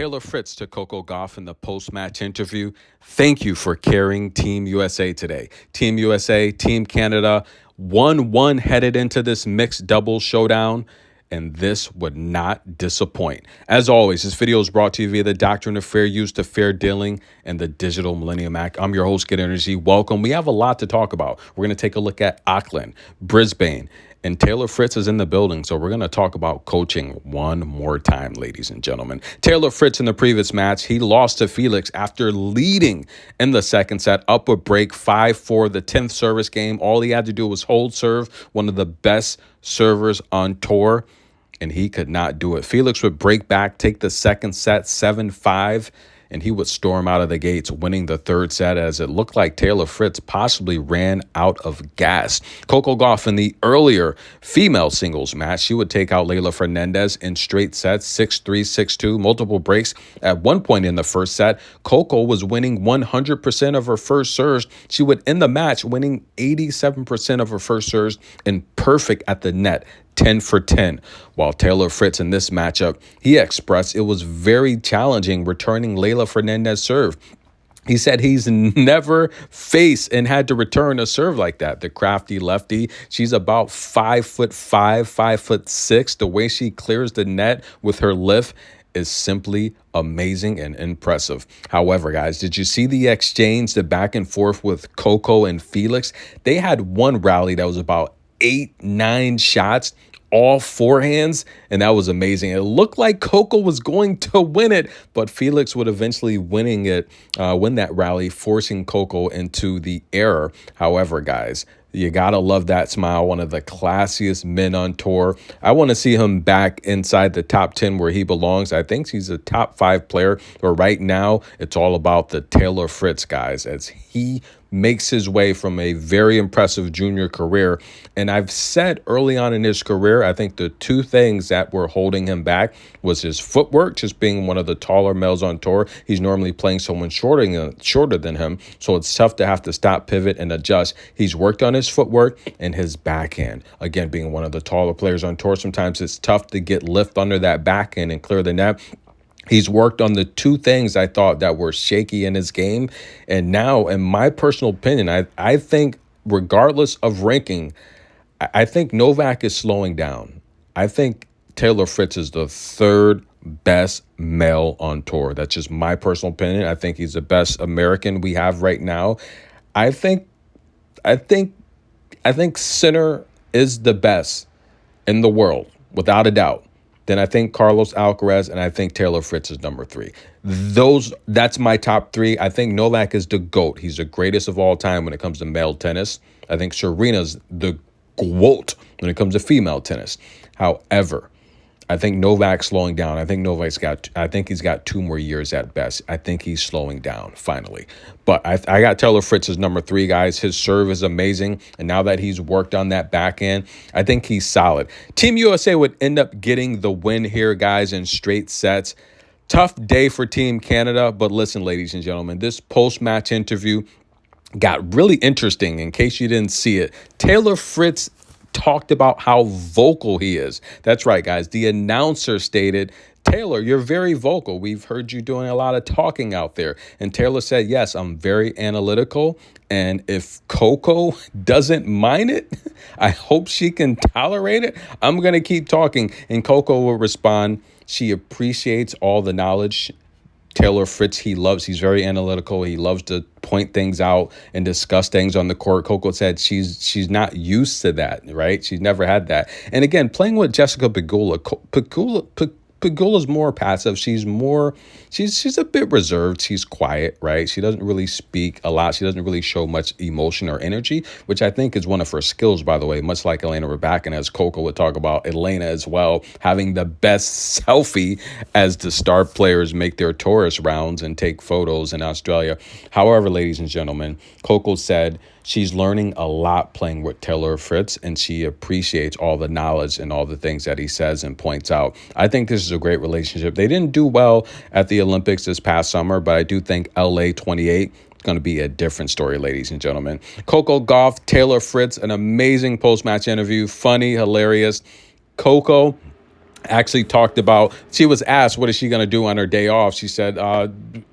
Taylor Fritz to Coco Gauff in the post-match interview. Thank you for carrying Team USA today. Team USA, Team Canada, 1-1 headed into this mixed doubles showdown, and this would not disappoint. As always, this video is brought to you via the Doctrine of Fair Use to Fair Dealing and the Digital Millennium Act. I'm your host, Get Energy. Welcome. We have a lot to talk about. We're going to take a look at Auckland, Brisbane, and Taylor Fritz is in the building, so we're going to talk about coaching one more time, ladies and gentlemen. Taylor Fritz in the previous match, he lost to Felix after leading in the second set, up a break, 5-4, the 10th service game. All he had to do was hold serve, one of the best servers on tour, and he could not do it. Felix would break back, take the second set, 7-5, and he would storm out of the gates, winning the third set as it looked like Taylor Fritz possibly ran out of gas. Coco Gauff in the earlier female singles match, she would take out Leylah Fernandez in straight sets, 6-3, 6-2, multiple breaks. At one point in the first set, Coco was winning 100% of her first serves. She would end the match winning 87% of her first serves and perfect at the net. 10 for 10. While Taylor Fritz in this matchup, he expressed it was very challenging returning Leylah Fernandez's serve. He said he's never faced and had to return a serve like that. The crafty lefty, she's about 5'5", 5'6". The way she clears the net with her lift is simply amazing and impressive. However, guys, did you see the exchange, the back and forth with Coco and Felix? They had one rally that was about 8-9 shots, all forehands, and that was amazing. It looked like Coco was going to win it, but Felix would eventually win that rally, forcing Coco into the error. However, guys, you gotta love that smile. One of the classiest men on tour. I want to see him back inside the top 10 where he belongs. I think he's a top 5 player, but right now it's all about the Taylor Fritz, guys, as he makes his way from a very impressive junior career. And I've said early on in his career, I think the two things that were holding him back was his footwork, just being one of the taller males on tour. He's normally playing someone shorter than him, so it's tough to have to stop, pivot, and adjust. He's worked on his footwork and his backhand. Again, being one of the taller players on tour, sometimes it's tough to get lift under that backhand and clear the net. He's worked on the two things I thought that were shaky in his game. And now, in my personal opinion, I think regardless of ranking, I think Novak is slowing down. I think Taylor Fritz is the third best male on tour. That's just my personal opinion. I think he's the best American we have right now. I think Sinner is the best in the world, without a doubt. Then I think Carlos Alcaraz, and I think Taylor Fritz is number 3. That's my top 3. I think Novak is the GOAT. He's the greatest of all time when it comes to male tennis. I think Serena's the GOAT when it comes to female tennis. However, I think Novak's slowing down. I think he's got 2 more years at best. I think he's slowing down finally. But I got Taylor Fritz as number 3, guys. His serve is amazing. And now that he's worked on that backhand, I think he's solid. Team USA would end up getting the win here, guys, in straight sets. Tough day for Team Canada. But listen, ladies and gentlemen, this post-match interview got really interesting. In case you didn't see it, Taylor Fritz talked about how vocal he is. That's right, guys. The announcer stated, Taylor, you're very vocal. We've heard you doing a lot of talking out there. And Taylor said, yes, I'm very analytical. And if Coco doesn't mind it, I hope she can tolerate it. I'm going to keep talking. And Coco will respond, she appreciates all the knowledge. Taylor Fritz, he's very analytical. He loves to point things out and discuss things on the court. Coco said she's not used to that, right? She's never had that. And again, playing with Jessica Pegula's more passive. She's a bit reserved. She's quiet, right? She doesn't really speak a lot. She doesn't really show much emotion or energy, which I think is one of her skills, by the way, much like Elena Rybakina, as Coco would talk about Elena as well, having the best selfie as the star players make their tourist rounds and take photos in Australia. However, ladies and gentlemen, Coco said she's learning a lot playing with Taylor Fritz, and she appreciates all the knowledge and all the things that he says and points out. I think this is a great relationship. They didn't do well at the Olympics this past summer, but I do think LA 28 is going to be a different story, ladies and gentlemen. Coco Gauff, Taylor Fritz, an amazing post-match interview. Funny, hilarious. Coco, actually talked about, she was asked what is she going to do on her day off. She said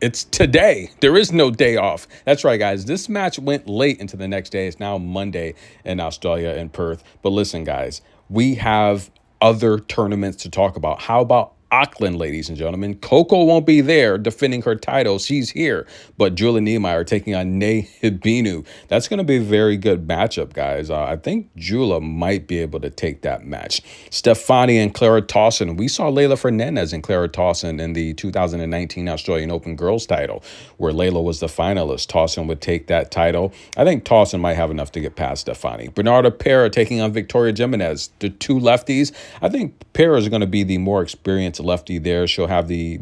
it's today. There is no day off. That's right, guys. This match went late into the next day. It's now Monday in Australia, in Perth. But listen, guys, we have other tournaments to talk about. How about Auckland, ladies and gentlemen? Coco won't be there defending her title. She's here. But Julia Niemeyer taking on Ney Hibinu. That's going to be a very good matchup, guys. I think Julia might be able to take that match. Stefani and Clara Towson. We saw Leylah Fernandez and Clara Towson in the 2019 Australian Open girls title, where Leylah was the finalist. Towson would take that title. I think Towson might have enough to get past Stefani. Bernarda Pera taking on Victoria Jimenez. The two lefties. I think Pera is going to be the more experienced lefty there. She'll have the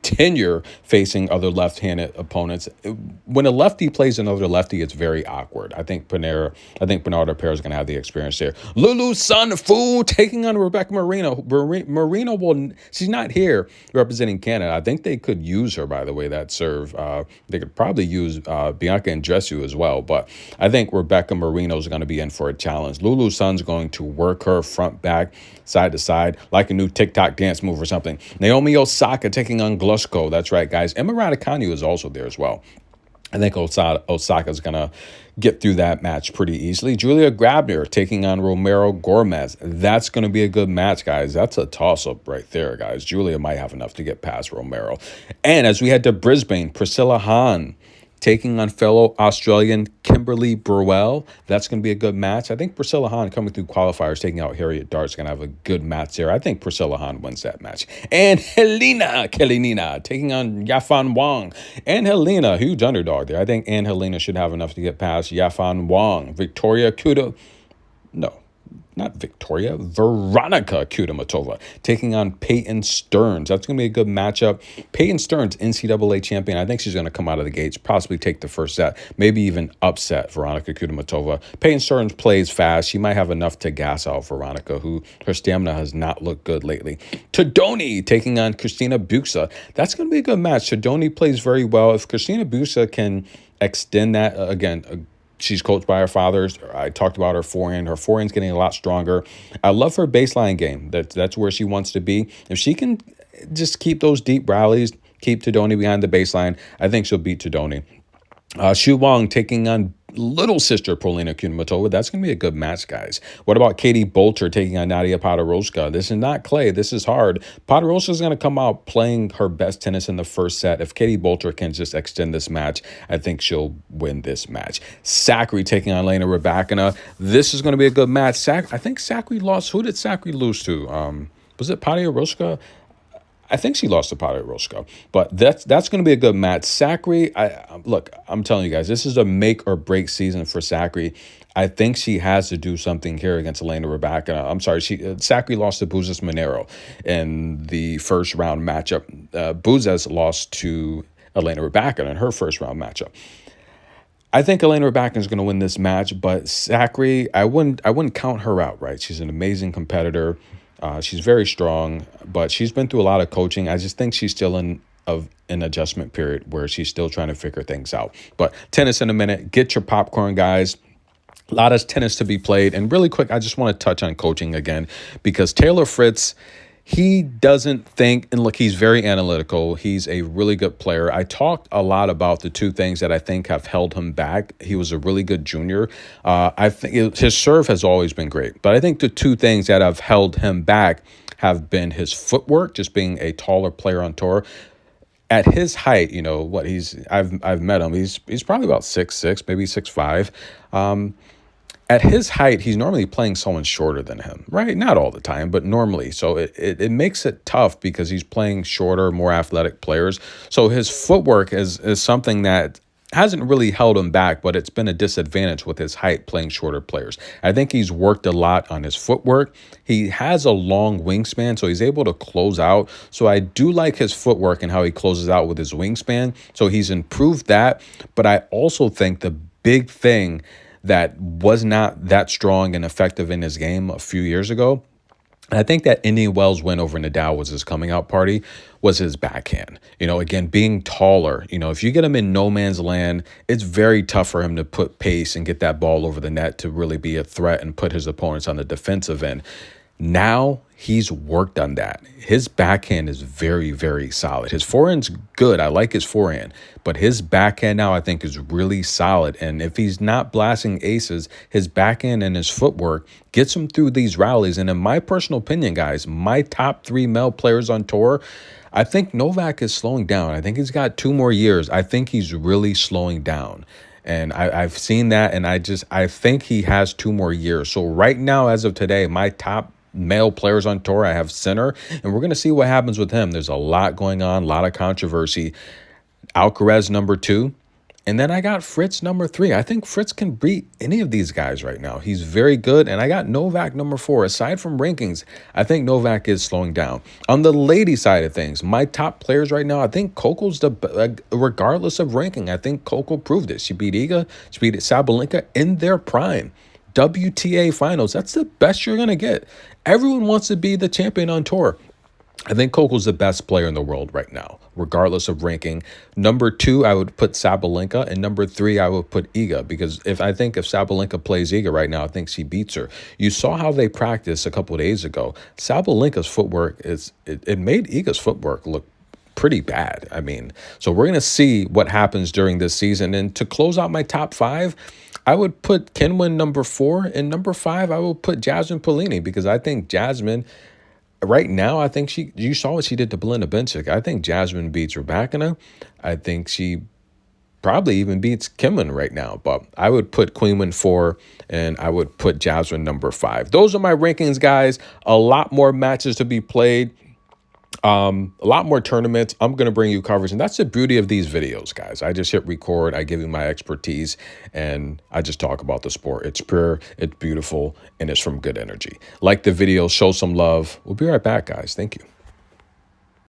tenure facing other left-handed opponents. When a lefty plays another lefty, it's very awkward. I think Bernardo Pera is going to have the experience there. Lulu Sun Fu taking on Rebecca Marino. Marino she's not here representing Canada. I think they could use her, by the way, that serve. They could probably use Bianca Andreescu as well, but I think Rebecca Marino is going to be in for a challenge. Lulu Sun's going to work her front, back, side to side, like a new TikTok dance move or something. Naomi Osaka taking on Glushko. That's right, guys. Emma Raducanu is also there as well. I think Osaka's going to get through that match pretty easily. Julia Grabner taking on Romero Gomez. That's going to be a good match, guys. That's a toss-up right there, guys. Julia might have enough to get past Romero. And as we head to Brisbane, Priscilla Hahn taking on fellow Australian Kimberly Burwell. That's going to be a good match. I think Priscilla Hahn coming through qualifiers, taking out Harriet Dart, is going to have a good match there. I think Priscilla Hahn wins that match. And Helena Kalinina taking on Yafan Wang. And Helena, huge underdog there. I think Helena should have enough to get past Yafan Wang. Victoria Kuda. No. Not Victoria, Veronica Kudermetova taking on Peyton Stearns. That's going to be a good matchup. Peyton Stearns, NCAA champion. I think she's going to come out of the gates, possibly take the first set, maybe even upset Veronica Kudermetova. Peyton Stearns plays fast. She might have enough to gas out Veronica, who her stamina has not looked good lately. Tadoni taking on Christina Buxa. That's going to be a good match. Tadoni plays very well. If Christina Buxa can extend that, again, she's coached by her father. I talked about her forehand. Her forehand's getting a lot stronger. I love her baseline game. That's where she wants to be. If she can just keep those deep rallies, keep Tadoni behind the baseline, I think she'll beat Tadoni. Xu Wang taking on little sister Polina Kudermetova. That's going to be a good match, guys. What about Katie Bolter taking on Nadia Podoroska? This is not clay. This is hard. Podoroska is going to come out playing her best tennis in the first set. If Katie Bolter can just extend this match, I think she'll win this match. Sakari taking on Lena Rybakina. This is going to be a good match. I think Sakari lost. Who did Sakari lose to? Was it Podoroska? I think she lost to Podoroska, but that's going to be a good match. Sakari, look, I'm telling you guys, this is a make or break season for Sakari. I think she has to do something here against Elena Rybakina. I'm sorry, Sakari lost to Buzas Monero in the first round matchup. Buzas lost to Elena Rybakina in her first round matchup. I think Elena Rybakina is going to win this match, but Sakari, I wouldn't count her out, right? She's an amazing competitor. She's very strong, but she's been through a lot of coaching. I just think she's still in an adjustment period where she's still trying to figure things out. But tennis in a minute. Get your popcorn, guys. A lot of tennis to be played. And really quick, I just want to touch on coaching again, because Taylor Fritz, he doesn't think, and look, he's very analytical. He's a really good player. I talked a lot about the two things that I think have held him back. He was a really good junior. I think his serve has always been great, but I think the two things that have held him back have been his footwork, just being a taller player on tour. At his height, I've met him. He's probably about 6'6", maybe 6'5". At his height, he's normally playing someone shorter than him, right? Not all the time, but normally. So it makes it tough because he's playing shorter, more athletic players. So his footwork is something that hasn't really held him back, but it's been a disadvantage with his height playing shorter players. I think he's worked a lot on his footwork. He has a long wingspan, so he's able to close out. So I do like his footwork and how he closes out with his wingspan. So he's improved that. But I also think the big thing that was not that strong and effective in his game a few years ago, and I think that Indian Wells win over Nadal was his coming out party, was his backhand. Again, being taller, if you get him in no man's land, it's very tough for him to put pace and get that ball over the net to really be a threat and put his opponents on the defensive end. Now he's worked on that. His backhand is very, very solid. His forehand's good. I like his forehand, but his backhand now I think is really solid. And if he's not blasting aces, his backhand and his footwork gets him through these rallies. And in my personal opinion, guys, my top 3 male players on tour, I think Novak is slowing down. I think he's got 2 more years. I think he's really slowing down. And I've seen that, and I think he has 2 more years. So right now, as of today, my top male players on tour, I have Sinner, and we're going to see what happens with him. There's a lot going on, a lot of controversy. Alcaraz number 2, and then I got Fritz number 3. I think Fritz can beat any of these guys right now. He's very good, and I got Novak number 4. Aside from rankings, I think Novak is slowing down. On the lady side of things, my top players right now, I think Coco's regardless of ranking, I think Coco proved it. She beat Iga, she beat Sabalenka in their prime. WTA finals, that's the best you're going to get. Everyone wants to be the champion on tour. I think Coco's the best player in the world right now, regardless of ranking. Number 2, I would put Sabalenka, and number 3, I would put Iga, because if Sabalenka plays Iga right now, I think she beats her. You saw how they practiced a couple of days ago. Sabalenka's footwork it made Iga's footwork look pretty bad. I mean, so we're going to see what happens during this season. And to close out my top 5, I would put Kinwin number 4, and number 5, I will put Jasmine Polini, because I think Jasmine, right now, I think you saw what she did to Belinda Bencic. I think Jasmine beats Rybakina. I think she probably even beats Kinwin right now. But I would put Queenwin 4, and I would put Jasmine number 5. Those are my rankings, guys. A lot more matches to be played. A lot more tournaments. I'm going to bring you coverage. And that's the beauty of these videos, guys. I just hit record. I give you my expertise, and I just talk about the sport. It's pure, it's beautiful, and it's from good energy. Like the video, show some love. We'll be right back, guys. Thank you.